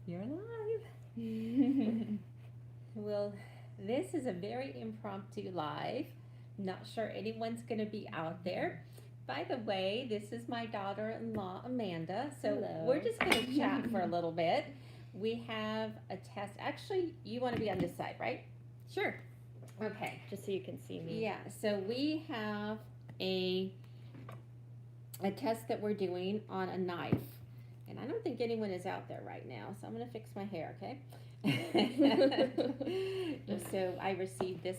You're live. Well, this is a very impromptu live. Not sure anyone's going to be out there. By the way, this is my daughter-in-law, Amanda. So Hello. we're just going to chat for a little bit. We have a test. Actually, you want to be on this side, right? Sure. Okay. Just so you can see me. Yeah. So we have a test that we're doing on a knife. And I don't think anyone is out there right now, so I'm going to fix my hair, okay? So I received this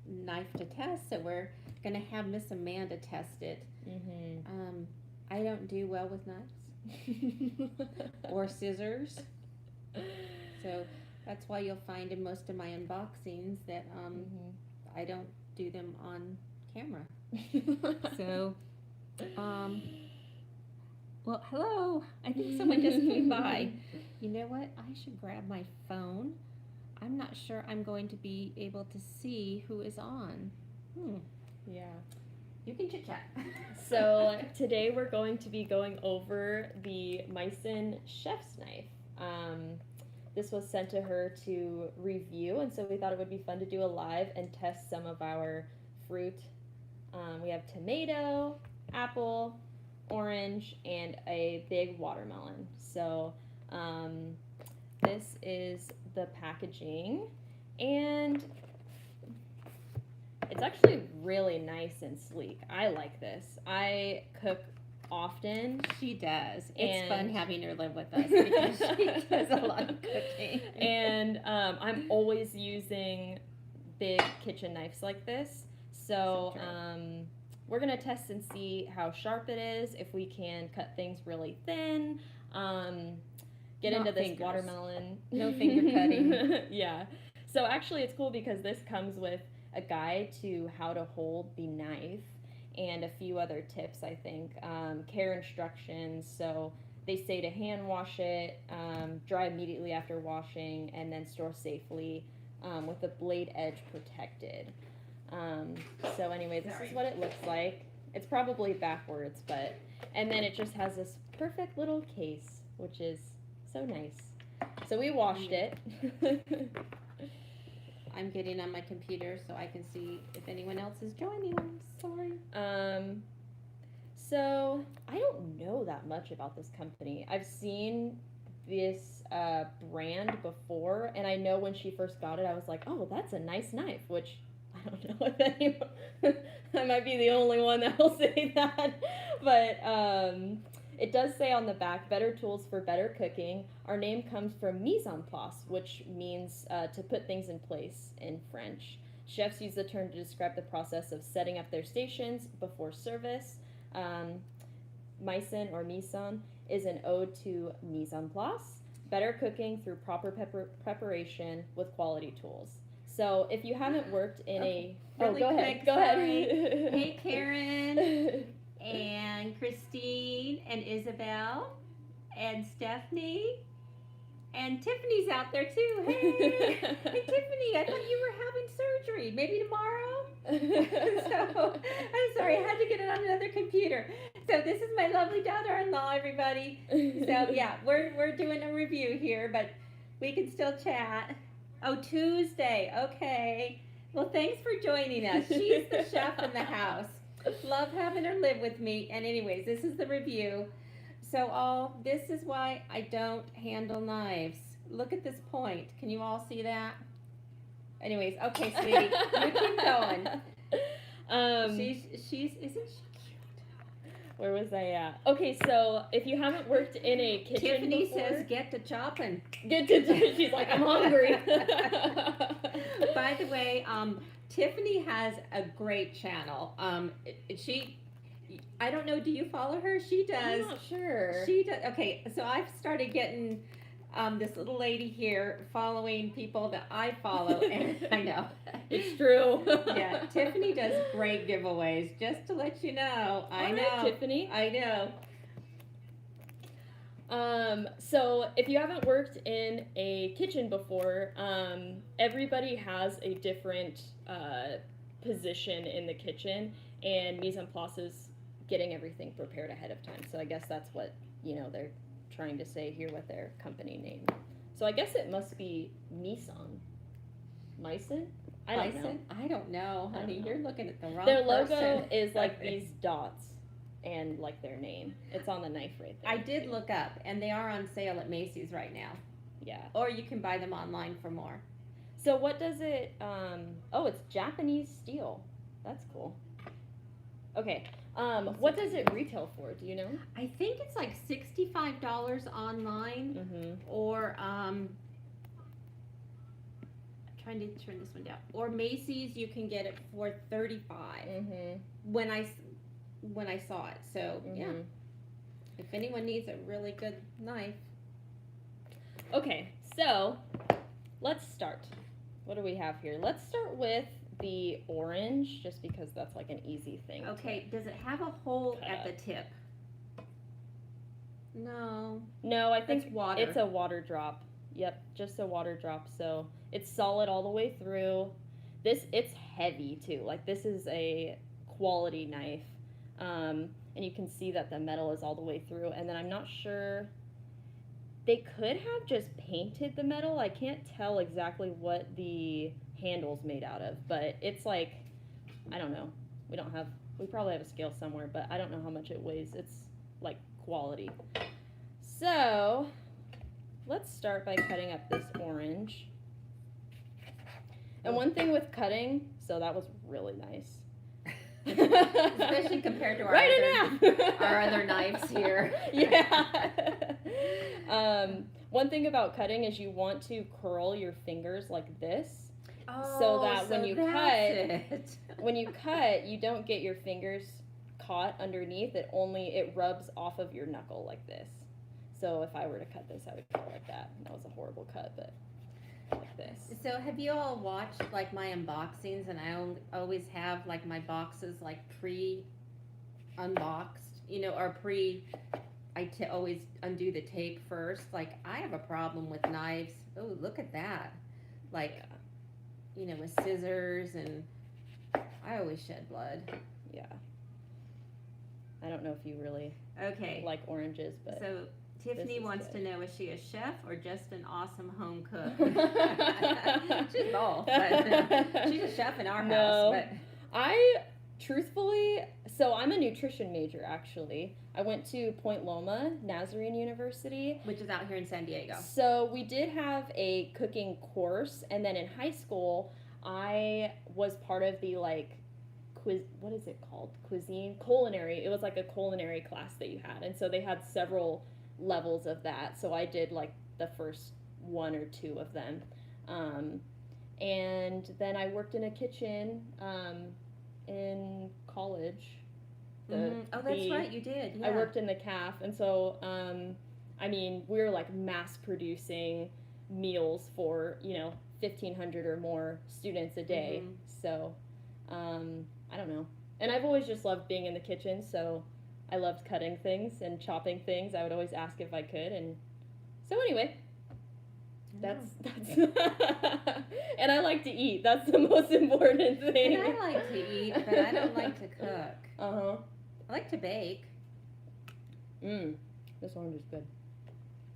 knife to test, so we're going to have Miss Amanda test it. Mm-hmm. I don't do well with knives or scissors, so that's why you'll find in most of my unboxings that I don't do them on camera. So, well, hello. I think someone just came by. You know what? I should grab my phone. I'm not sure I'm going to be able to see who is on. Yeah. You can chit chat. So today we're going to be going over the Misen chef's knife. This was sent to her to review, and so we thought it would be fun to do a live and test some of our fruit. We have tomato, apple, orange, and a big watermelon. So this is the packaging, and it's actually really nice and sleek. I like this. I cook often. She does. It's fun having her live with us because she does a lot of cooking. And I'm always using big kitchen knives like this. So we're going to test and see how sharp it is, if we can cut things really thin, get Not into this fingers. Watermelon. No finger cutting. Yeah. So actually it's cool because this comes with a guide to how to hold the knife and a few other tips, I think. Care instructions. So they say to hand wash it, dry immediately after washing, and then store safely with the blade edge protected. So anyway, this is what it looks like. It's probably backwards, but, and then it just has this perfect little case, which is so nice. So we washed it. I'm getting on my computer so I can see if anyone else is joining. I'm sorry. So I don't know that much about this company. I've seen this brand before, and I know when she first got it, I was like, oh, that's a nice knife, which I don't know if anyone, I might be the only one that will say that, but it does say on the back, better tools for better cooking. Our name comes from mise en place, which means to put things in place in French. Chefs use the term to describe the process of setting up their stations before service. Misen or Misen is an ode to mise en place, better cooking through proper preparation with quality tools. So if you haven't worked in Really go quick, ahead, go sorry. ahead. Hey, Karen. And Christine and Isabel and Stephanie and Tiffany's out there too. Hey, hey Tiffany, I thought you were having surgery. Maybe tomorrow. So I'm sorry, I had to get it on another computer. So this is my lovely daughter-in-law, everybody. So yeah, we're doing a review here, but we can still chat. Oh, Tuesday. Okay. Well, thanks for joining us. She's the chef in the house. Love having her live with me. And anyways, this is the review. So this is why I don't handle knives. Look at this point. Can you all see that? Anyways, okay, sweetie, you keep going. She's isn't she cute? Where was I at? Okay, so if you haven't worked in a kitchen Tiffany before, says get to chopping. She's like, I'm hungry. By the way, Tiffany has a great channel. I don't know, do you follow her? She does. I'm not sure. She does. Okay, so I've started getting this little lady here following people that I follow, and I know. It's true. Yeah, Tiffany does great giveaways, just to let you know. I know. Right, Tiffany. I know. So if you haven't worked in a kitchen before, everybody has a different position in the kitchen, and mise en place is getting everything prepared ahead of time. So I guess that's what they're trying to say here with their company name. So I guess it must be Misen. Misen? I don't know. I don't know, I don't honey. know. You're looking at the wrong Their person. logo is like these dots and like their name. It's on the knife right there. I did look up, and they are on sale at Macy's right now. Yeah. Or you can buy them online for more. So what does it, oh, it's Japanese steel. That's cool. Okay. What does it retail for? Do you know? I think it's like $65 online, Mm-hmm. or trying to turn this one down. Or Macy's, you can get it for $35 Mm-hmm. when I saw it. So yeah, Mhm. if anyone needs a really good knife, Okay, so let's start. What do we have here? Let's start with the orange, just because that's like an easy thing. okay. Does it have a hole cut at the up. tip? No, No, I think it's water. it's a water drop. Yep, just a water drop. So it's solid all the way through. It's heavy too. Like this is a quality knife, and you can see that the metal is all the way through. And then I'm not sure. They could have just painted the metal. I can't tell exactly what the handle's made out of, but it's like, I don't know. We probably have a scale somewhere, but I don't know how much it weighs. It's like quality. So let's start by cutting up this orange. And one thing with cutting, so that was really nice. Especially compared to our our other knives here. Yeah. One thing about cutting is you want to curl your fingers like this, so that when you cut, you don't get your fingers caught underneath. It rubs off of your knuckle like this. So if I were to cut this, I would cut it like that. That was a horrible cut, but like this. So have you all watched like my unboxings, and I always have like my boxes like pre-unboxed, or always undo the tape first. Like I have a problem with knives. Oh, look at that. Like, with scissors, and I always shed blood. Yeah. I don't know if you really Okay. like oranges, but So Tiffany is wants good. to know, is she a chef or just an awesome home cook? She's both, but she's a chef in our No. house. So I'm a nutrition major, actually. I went to Point Loma, Nazarene University. Which is out here in San Diego. So we did have a cooking course, and then in high school, I was part of the what is it called? Culinary. It was like a culinary class that you had, and so they had several levels of that. So I did like the first one or two of them, and then I worked in a kitchen in college. Oh, that's right, you did. Yeah. I worked in the CAF, and so we were like mass producing meals for 1,500 or more students a day. Mhm. So I don't know, and I've always just loved being in the kitchen. So I loved cutting things and chopping things. I would always ask if I could, and so anyway. That's and I like to eat. That's the most important thing. And I like to eat, but I don't like to cook. Uh-huh. I like to bake. This orange is good.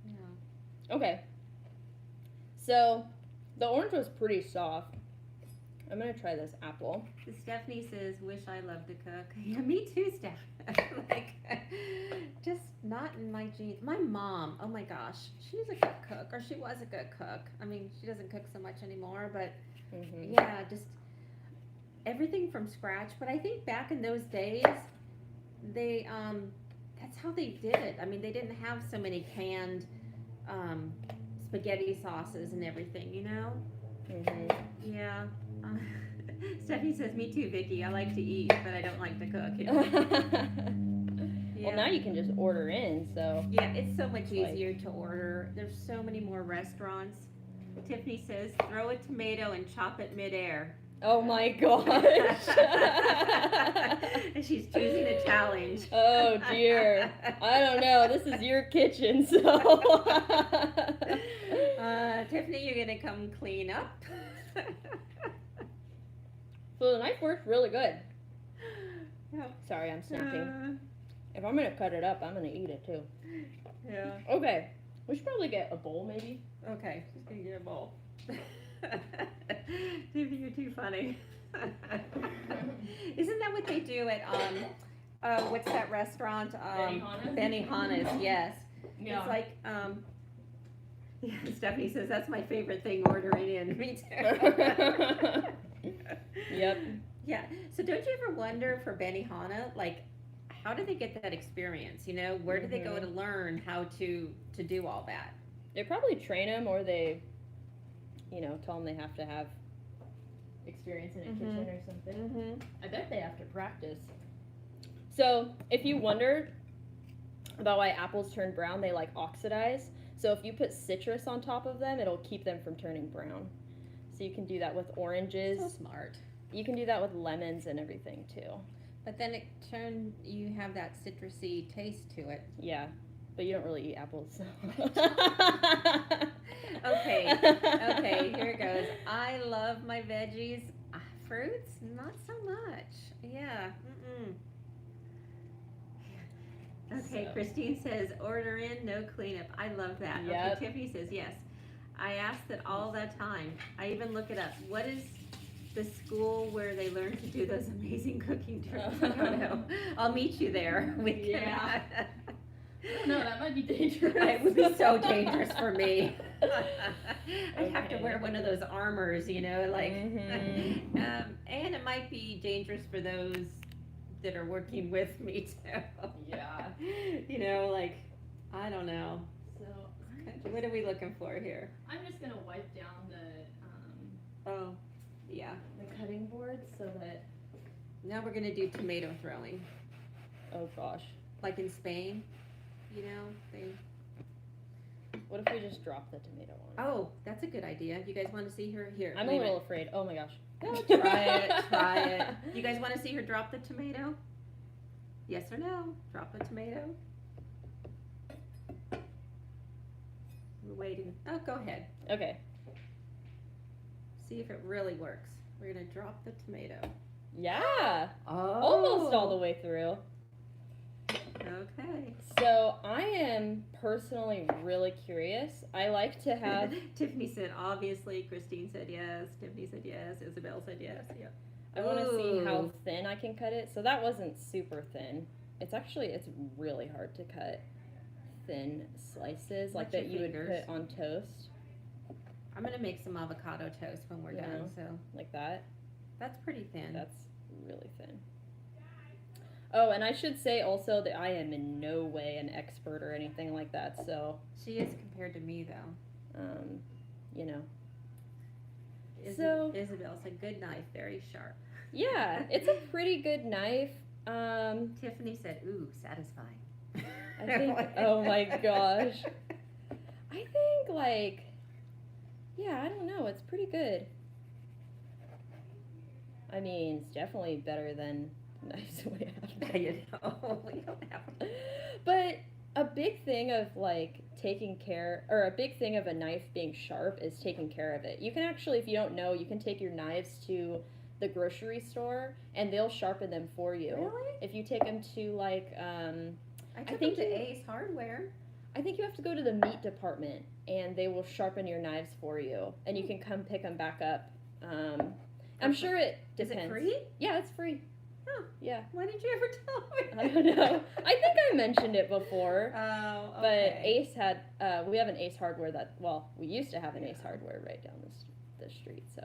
Yeah. Okay. So the orange was pretty soft. I'm gonna try this apple. Stephanie says, "Wish I loved to cook." Yeah, me too, Steph. Just not in my genes. My mom, oh my gosh, she's a good cook, or she was a good cook. I mean, she doesn't cook so much anymore, but yeah, just everything from scratch. But I think back in those days, they that's how they did it. I mean, they didn't have so many canned spaghetti sauces and everything, Yeah. Stephanie says, "Me too, Vicki. I like to eat, but I don't like to cook." Well, now you can just order in, so. Yeah, it's so much easier to order. There's so many more restaurants. Tiffany says, "Throw a tomato and chop it midair." Oh my gosh. And she's choosing a challenge. Oh dear. I don't know. This is your kitchen, so. Tiffany, you're gonna come clean up. So the knife works really good. Yeah. Sorry, I'm snacking. If I'm gonna cut it up, I'm gonna eat it too. Yeah. Okay, We should probably get a bowl, maybe. Okay, she's gonna get a bowl. Tiffany, you're too funny. Isn't that what they do at what's that restaurant? Benihana's? Benihana's, yes. Yeah. It's like yeah, Stephanie says that's my favorite thing ordering in. Me too. Yep. Yeah. So don't you ever wonder for Benihana, like, how do they get that experience? You know, where do they go to learn how to do all that? They probably train them, or they, you know, tell them they have to have experience in a kitchen or something. Mm-hmm. I bet they have to practice. So, if you wondered about why apples turn brown, they like oxidize. So if you put citrus on top of them, it'll keep them from turning brown. So you can do that with oranges. So smart. You can do that with lemons and everything too. But then you have that citrusy taste to it. Yeah, but you don't really eat apples. So. Okay, here it goes. I love my veggies. Fruits, not so much. Yeah. Okay, So. Christine says, order in, no cleanup. I love that. Yep. Okay, Tiffany says, yes. I ask that all the time. I even look it up. What is the school where they learn to do those amazing cooking tricks? I don't know. I'll meet you there. Yeah. No, that might be dangerous. It would be so dangerous for me. I'd have to wear one of those armors, you know, like, and it might be dangerous for those that are working with me too. Yeah. You know, like, I don't know. So What are we looking for here? I'm just gonna wipe down the Oh, yeah. cutting board so that. Now we're gonna do tomato throwing, Oh gosh. like in Spain. You know, they. What if we just drop the tomato on? Oh, that's a good idea. You guys want to see her here? I'm a little afraid. Oh my gosh. Oh, try it. You guys want to see her drop the tomato? Yes or no? Drop the tomato. We're waiting. Oh, go ahead. Okay. See if it really works. We're gonna drop the tomato. Yeah. Oh. Almost all the way through. Okay. So I am personally really curious. I like to have. Tiffany said obviously. Christine said yes. Tiffany said yes. Isabel said yes. Yeah. I want to see how thin I can cut it. So that wasn't super thin. It's really hard to cut thin slices like Watch that your you would fingers. put on toast. I'm gonna make some avocado toast when we're done. So Like that. that's pretty thin. That's really thin. Oh, and I should say also that I am in no way an expert or anything like that. So, She is compared to me though. you know. Isabel said good knife, very sharp. Yeah, it's a pretty good knife. Tiffany said, ooh, satisfying. I think, oh my gosh. I think, like, yeah, I don't know. It's pretty good. I mean, it's definitely better than knives we have. You know, we don't have. But a big thing of, like, a big thing of a knife being sharp is taking care of it. You can actually, if you don't know, you can take your knives to the grocery store and they'll sharpen them for you. Really? If you take them to, like, I took think them to you- Ace Hardware. I think you have to go to the meat department and they will sharpen your knives for you and you can come pick them back up. I'm sure it Is depends. it free? Yeah, it's free. Oh, Yeah. why didn't you ever tell me? I don't know. I think I mentioned it before. Oh, But okay. Ace had, we have an Ace Hardware we used to have an Ace Hardware right down the street, so.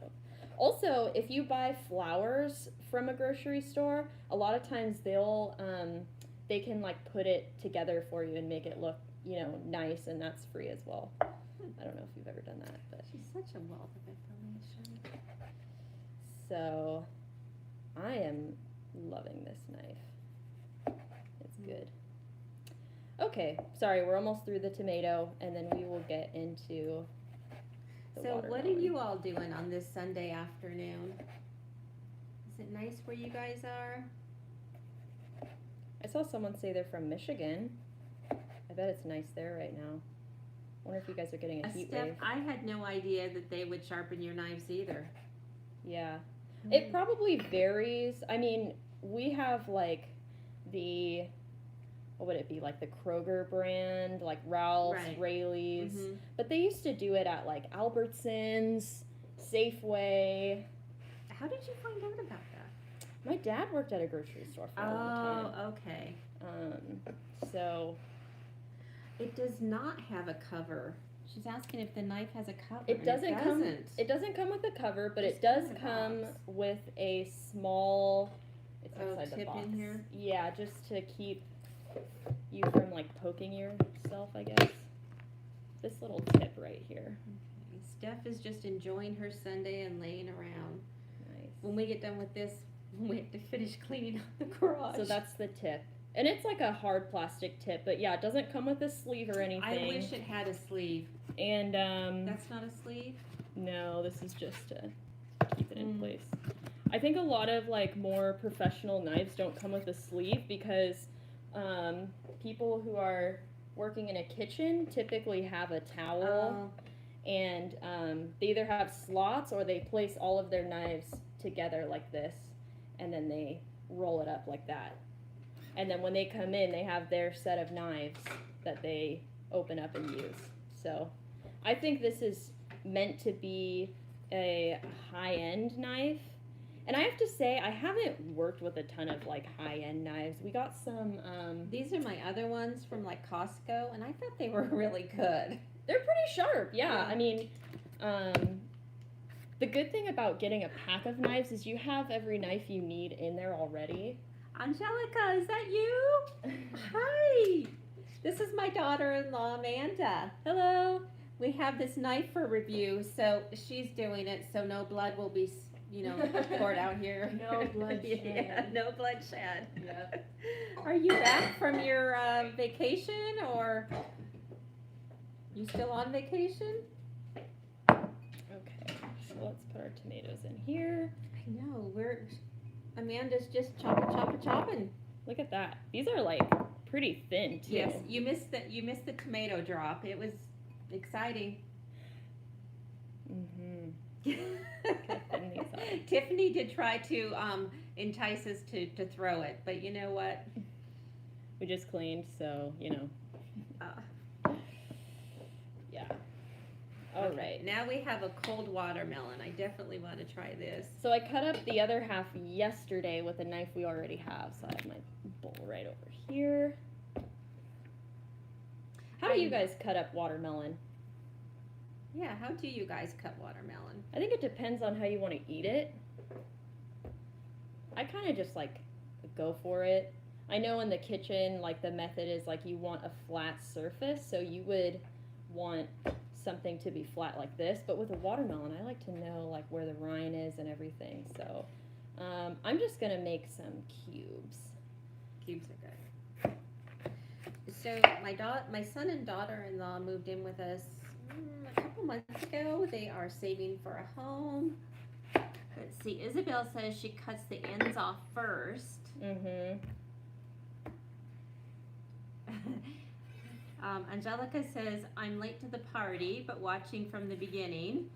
Also, if you buy flowers from a grocery store, a lot of times they can, like, put it together for you and make it look, you know, nice, and that's free as well. I don't know if you've ever done that, but. She's such a wealth of information. So, I am loving this knife. It's good. Okay, sorry, we're almost through the tomato, and then we will get into the So what are watermelon. you all doing on this Sunday afternoon? Is it nice where you guys are? I saw someone say they're from Michigan. I bet it's nice there right now. Wonder if you guys are getting a heat Steph, wave. I had no idea that they would sharpen your knives either. Yeah. It probably varies. I mean, we have like what would it be, like the Kroger brand, like Ralph's, Right. Rayleigh's. Mhm. But they used to do it at like Albertsons, Safeway. How did you find out about that? My dad worked at a grocery store for a long time. Oh, okay. So It does not have a cover. She's asking if the knife has a cover. it doesn't come. doesn't. It doesn't come with a cover, but Just it does in a come box. with a small. It's Oh, inside the tip box. in here? Yeah, just to keep you from like poking yourself, I guess. This little tip right here. Okay. Steph is just enjoying her Sunday and laying around. Nice. When we get done with this, we have to finish cleaning up the garage. So that's the tip. And it's like a hard plastic tip, but yeah, it doesn't come with a sleeve or anything. I wish it had a sleeve. And That's not a sleeve? no, this is just to keep it in place. I think a lot of like more professional knives don't come with a sleeve because people who are working in a kitchen typically have a towel and they either have slots or they place all of their knives together like this and then they roll it up like that. And then when they come in, they have their set of knives that they open up and use. So I think this is meant to be a high-end knife. And I have to say, I haven't worked with a ton of like high-end knives. We got some, These are my other ones from like Costco, and I thought they were really good. they're pretty sharp, yeah. Yeah. I mean, the good thing about getting a pack of knives is you have every knife you need in there already. Angelica, is that you? Hi. This is my daughter-in-law, Amanda. Hello. We have this knife for review, so she's doing it, so no blood will be, poured out here. No bloodshed. Yeah, no bloodshed. Yep. Are you back from your vacation, or you still on vacation? Okay, so let's put our tomatoes in here. I know, Amanda's just chopping. Look at that. These are like pretty thin too. Yes, you missed the tomato drop. It was exciting. Mhm. Okay, thin these are. Tiffany did try to entice us to throw it, but you know what? We just cleaned, so yeah. All right. Now we have a cold watermelon. I definitely want to try this. So I cut up the other half yesterday with a knife we already have. So I have my bowl right over here. How do you guys cut up watermelon? Yeah, how do you guys cut watermelon? I think it depends on how you want to eat it. I kind of just like go for it. I know in the kitchen, like the method is like you want a flat surface, so you would want something to be flat like this. But with a watermelon, I like to know like where the rind is and everything. So I'm just gonna make some cubes. Cubes are good. So my son and daughter-in-law moved in with us a couple months ago. They are saving for a home. Let's see. Isabel says she cuts the ends off first. Mm-hmm. Angelica says, I'm late to the party, but watching from the beginning.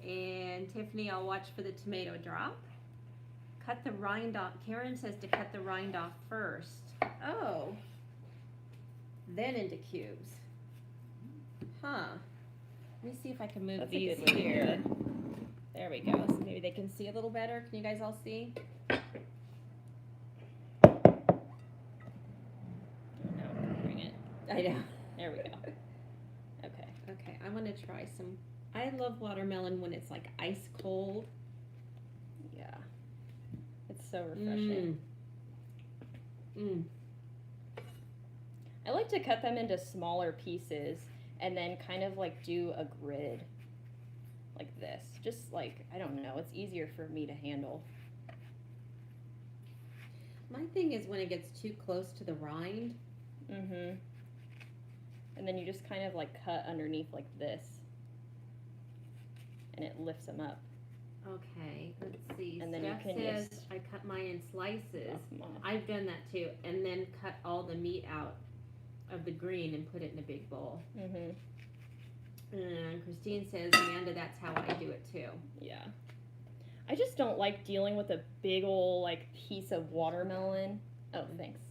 And Tiffany, I'll watch for the tomato drop. Cut the rind off. Karen says to cut the rind off first. Oh. Then into cubes. Huh. Let me see if I can move That's a these good way to do here. it. There we go. So maybe they can see a little better. Can you guys all see? Now bring it. I know. There we go. Okay. Okay, I'm gonna try some. I love watermelon when it's like ice cold. Yeah. It's so refreshing. I like to cut them into smaller pieces and then kind of like do a grid like this. Just like, I don't know, it's easier for me to handle. My thing is when it gets too close to the rind. Mm-hmm. And then you just kind of like cut underneath like this. And it lifts them up. Okay, let's see. And then Steph you can says just I cut mine in slices. Chop 'em off. I've done that too, and then cut all the meat out of the green and put it in a big bowl. Mm-hmm. And Christine says, Amanda, that's how I do it too. Yeah. I just don't like dealing with a big ol' like piece of watermelon. Oh, thanks.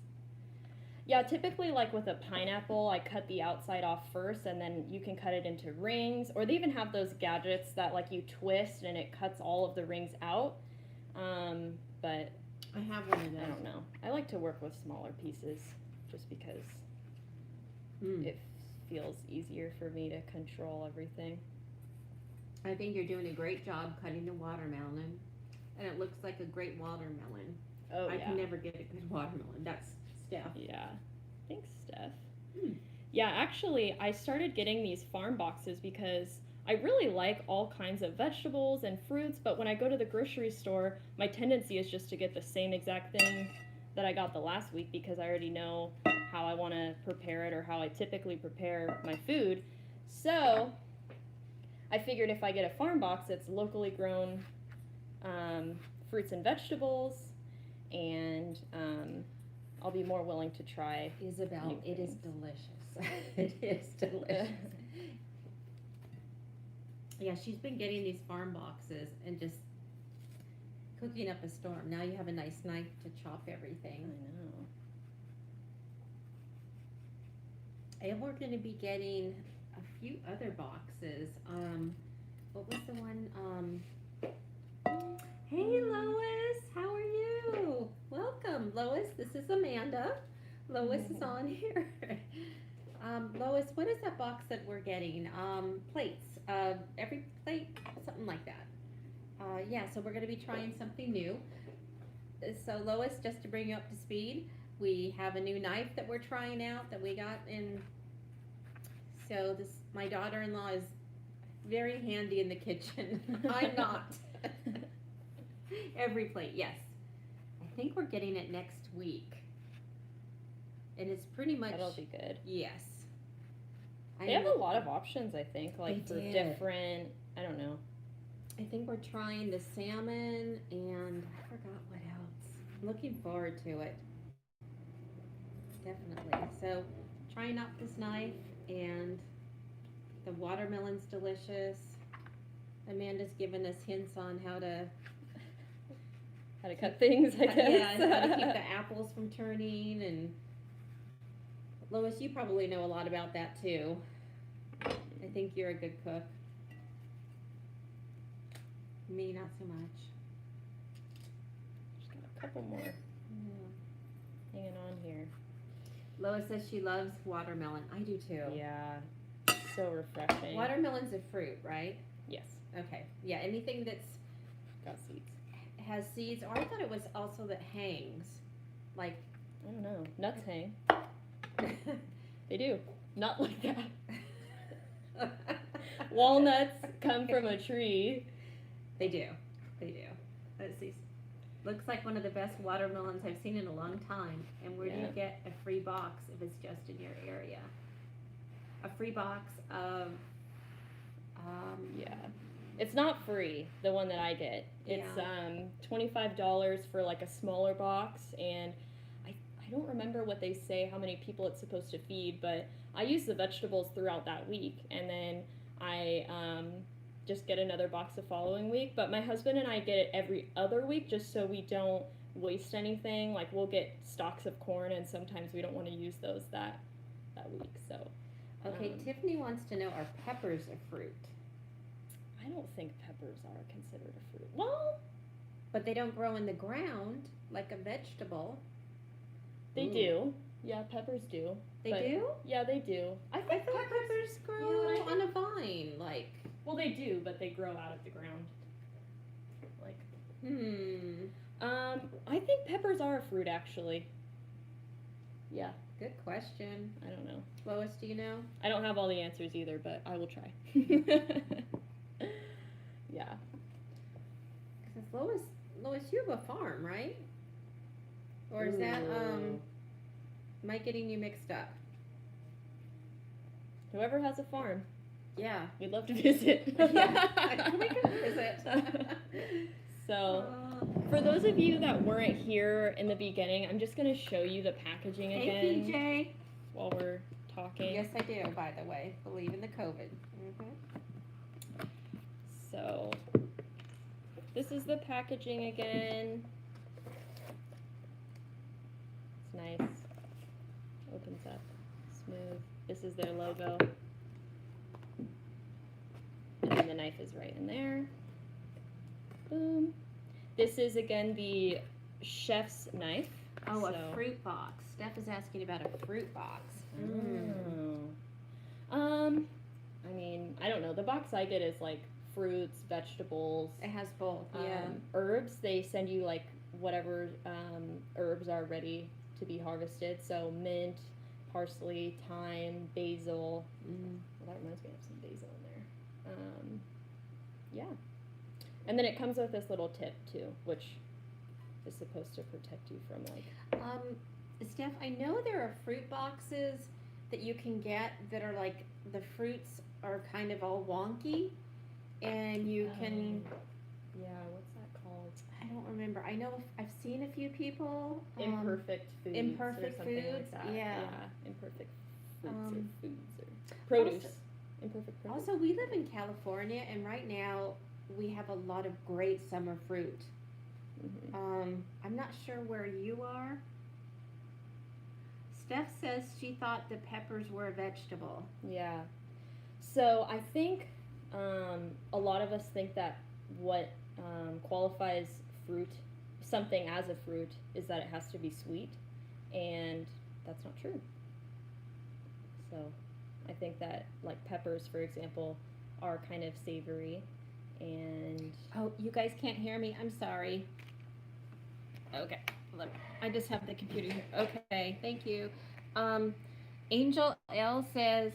Yeah, typically like with a pineapple, I cut the outside off first and then you can cut it into rings, or they even have those gadgets that like you twist and it cuts all of the rings out. But I have one of those. I don't know. I like to work with smaller pieces just because it feels easier for me to control everything. I think you're doing a great job cutting the watermelon, and it looks like a great watermelon. Oh, I yeah. can never get a good watermelon. That's Steph. Yeah. Thanks, Steph. Yeah, actually, I started getting these farm boxes because I really like all kinds of vegetables and fruits, but when I go to the grocery store, my tendency is just to get the same exact thing that I got the last week because I already know how I want to prepare it or how I typically prepare my food. So I figured if I get a farm box, it's locally grown fruits and vegetables, and I'll be more willing to try. Isabel, it is delicious. It is delicious. Yeah, she's been getting these farm boxes and just cooking up a storm. Now you have a nice knife to chop everything. I know. And we're going to be getting a few other boxes. What was the one? Hey, Lois, how are you? Welcome, Lois. This is Amanda. Lois is on here. Lois, what is that box that we're getting? Plates. Every plate, something like that. Yeah, so we're going to be trying something new. So, Lois, just to bring you up to speed, we have a new knife that we're trying out that we got in. So my daughter-in-law is very handy in the kitchen. I'm not. Every plate, yes. I think we're getting it next week. And it's pretty much. That'll be good. Yes. They have a lot of options, I think, like They for did. different, I don't know. I think we're trying the salmon and I forgot what else. I'm looking forward to it. Definitely. So, trying out this knife, and the watermelon's delicious. Amanda's given us hints on how to cut things, I guess. Yeah, how to keep the apples from turning. And Lois, you probably know a lot about that too. I think you're a good cook. Me, not so much. Just got a couple more hanging on here. Lois says she loves watermelon. I do too. Yeah, so refreshing. Watermelon's a fruit, right? Yes. Okay. Yeah, anything that's Got seeds. has seeds, or I thought it was also that hangs. Like, I don't know. Nuts hang. They do. Not like that. Walnuts come from a tree. They do. They do. Let's see. Looks like one of the best watermelons I've seen in a long time. And where do you get a free box if it's just in your area? A free box of, yeah. It's not free, the one that I get. It's $25 for like a smaller box, and I don't remember what they say, how many people it's supposed to feed, but I use the vegetables throughout that week, and then I just get another box the following week. But my husband and I get it every other week just so we don't waste anything. Like, we'll get stalks of corn, and sometimes we don't want to use those that week. So okay, Tiffany wants to know, are peppers a fruit? I don't think peppers are considered a fruit. Well, but they don't grow in the ground like a vegetable. They do. Yeah, peppers do. They do? Yeah, they do. I thought peppers grow on a vine, like. Well, they do, but they grow out of the ground. Like. I think peppers are a fruit, actually. Yeah. Good question. I don't know. Lois, do you know? I don't have all the answers either, but I will try. Yeah. Because Lois, you have a farm, right? Or is that, am I getting you mixed up? Whoever has a farm. Yeah. We'd love to visit. We can visit. So, for those of you that weren't here in the beginning, I'm just going to show you the packaging again. Hey, PJ. While we're talking. Yes, I do, by the way. Believe in the COVID. So, this is the packaging again. It's nice. This is their logo. And then the knife is right in there. Boom. This is, again, the chef's knife. Oh, so. a fruit box. Steph is asking about a fruit box. I mean, I don't know. The box I get is like fruits, vegetables. It has both, yeah. Herbs, they send you like whatever herbs are ready to be harvested. So mint, parsley, thyme, basil. Well, that reminds me of some basil in there. Yeah. And then it comes with this little tip too, which is supposed to protect you from like... Steph, I know there are fruit boxes that you can get that are like the fruits are kind of all wonky, and you can. Yeah, what's that called? I don't remember. I know I've seen a few people. Imperfect foods. Imperfect or something foods. like that. Yeah. Imperfect fruits or foods or produce. Imperfect produce. Also, we live in California, and right now we have a lot of great summer fruit. I'm not sure where you are. Steph says she thought the peppers were a vegetable. Yeah. So I think a lot of us think that what qualifies fruit, something as a fruit, is that it has to be sweet, and that's not true. So I think that like peppers, for example, are kind of savory, and... Oh, you guys can't hear me? I'm sorry. Okay. Look, I just have the computer here. Okay, thank you. Angel L says,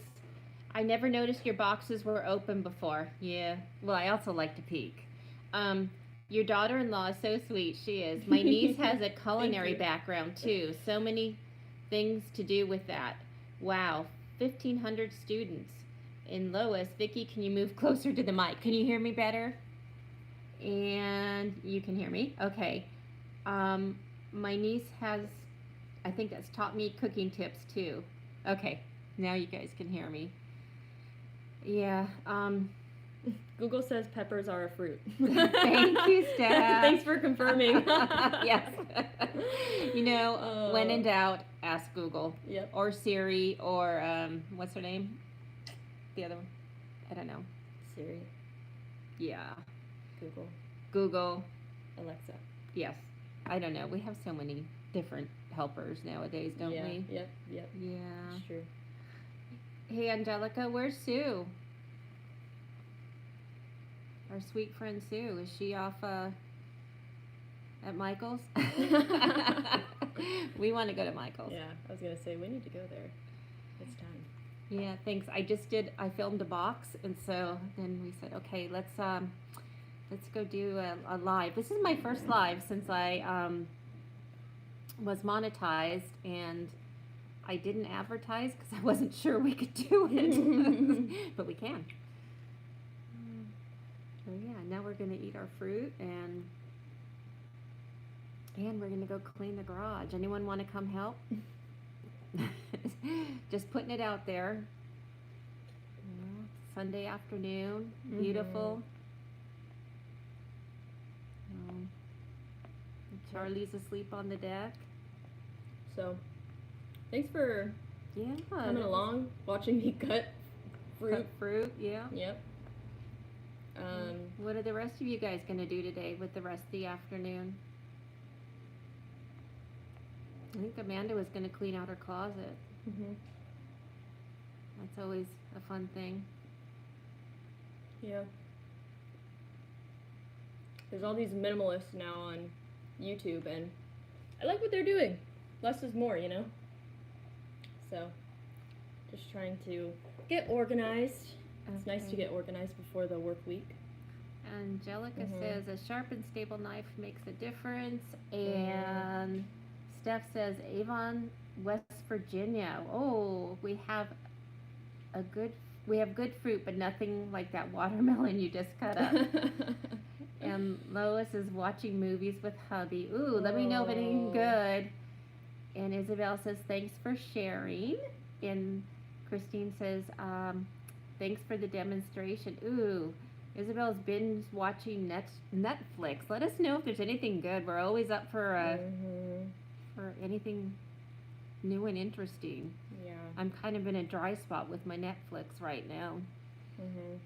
I never noticed your boxes were open before. Yeah, well, I also like to peek. Your daughter-in-law is so sweet. She is. My niece has a culinary background, too. So many things to do with that. Wow, 1,500 students. In Lois, Vicki, can you move closer to the mic? Can you hear me better? And you can hear me? Okay. My niece has, I think that's taught me cooking tips too. Okay, now you guys can hear me. Yeah, Google says peppers are a fruit. Thank you, Steph. Thanks for confirming. Yes. You know, when in doubt, ask Google. Yep. Or Siri, or, what's her name? The other one? I don't know. Siri. Yeah. Google. Alexa. Yes. I don't know. We have so many different helpers nowadays, don't we? Yep. Yeah. That's true. Hey, Angelica, where's Sue? Our sweet friend Sue. Is she off at Michael's? We want to go to Michael's. Yeah, I was going to say, we need to go there. It's time. Yeah, thanks. I filmed a box, and so then we said, okay, let's go do a live. This is my first live since I was monetized, and I didn't advertise because I wasn't sure we could do it, but we can. So yeah, now we're gonna eat our fruit, and we're gonna go clean the garage. Anyone want to come help? Just putting it out there. Sunday afternoon, beautiful. Charlie's asleep on the deck. So, thanks for coming that along, watching me cut fruit. Yeah. Yep. What are the rest of you guys gonna do today with the rest of the afternoon? I think Amanda was gonna clean out her closet. That's always a fun thing. Yeah. There's all these minimalists now on YouTube, and I like what they're doing. Less is more, you know? So, just trying to get organized. It's nice to get organized before the work week. Angelica says a sharp and stable knife makes a difference. And Steph says Avon, West Virginia. Oh, we have good fruit, but nothing like that watermelon you just cut up. And Lois is watching movies with hubby. Ooh, let me know if anything good. And Isabel says, thanks for sharing. And Christine says, thanks for the demonstration. Ooh, Isabel's binge watching Netflix. Let us know if there's anything good. We're always up for anything new and interesting. Yeah. I'm kind of in a dry spot with my Netflix right now. Mhm.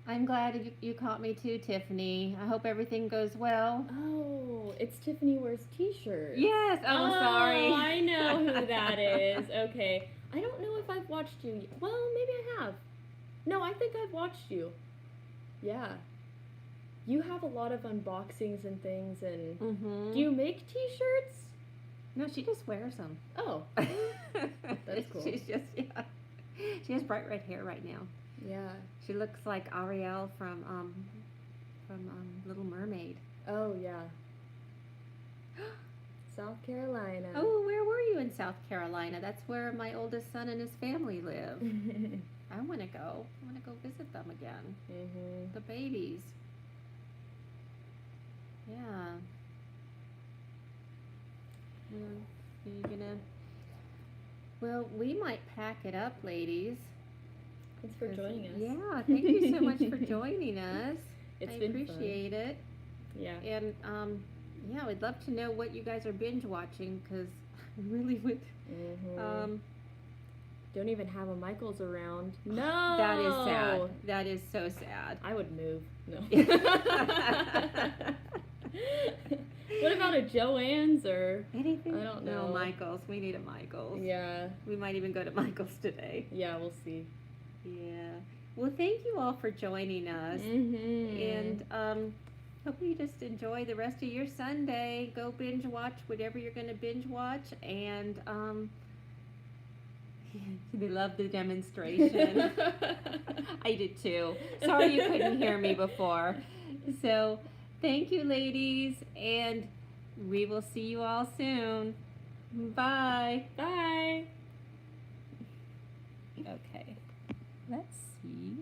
I'm glad you caught me too, Tiffany. I hope everything goes well. Oh, it's Tiffany Wears T-shirts. Yes. Oh, sorry. I know who that is. Okay. I don't know if I've watched you. Well, maybe I have. No, I think I've watched you. Yeah. You have a lot of unboxings and things, and Mm-hmm. do you make T-shirts? No, she just wears them. Oh, that's cool. She's just, yeah. She has bright red hair right now. Yeah. She looks like Ariel from Little Mermaid. Oh, yeah. South Carolina. Oh, where were you in South Carolina? That's where my oldest son and his family live. I want to go. I want to go visit them again. Mhm. The babies. Yeah. Are you gonna? Well, we might pack it up, ladies. Thanks for joining us. Yeah, thank you so much for joining us. It's I been appreciate it. Yeah. And yeah, we'd love to know what you guys are binge watching because I really would. Mhm. Don't even have a Michael's around. No. That is sad. That is so sad. I would move. No. What about a Joanne's or Anything? I don't know. No, Michael's. We need a Michael's. Yeah. We might even go to Michael's today. Yeah, we'll see. Yeah. Well, thank you all for joining us. Mhm. And hope you just enjoy the rest of your Sunday. Go binge watch whatever you're going to binge watch. And we love the demonstration. I did too. Sorry you couldn't hear me before. So thank you, ladies. And we will see you all soon. Bye. Bye. Okay. Let's see.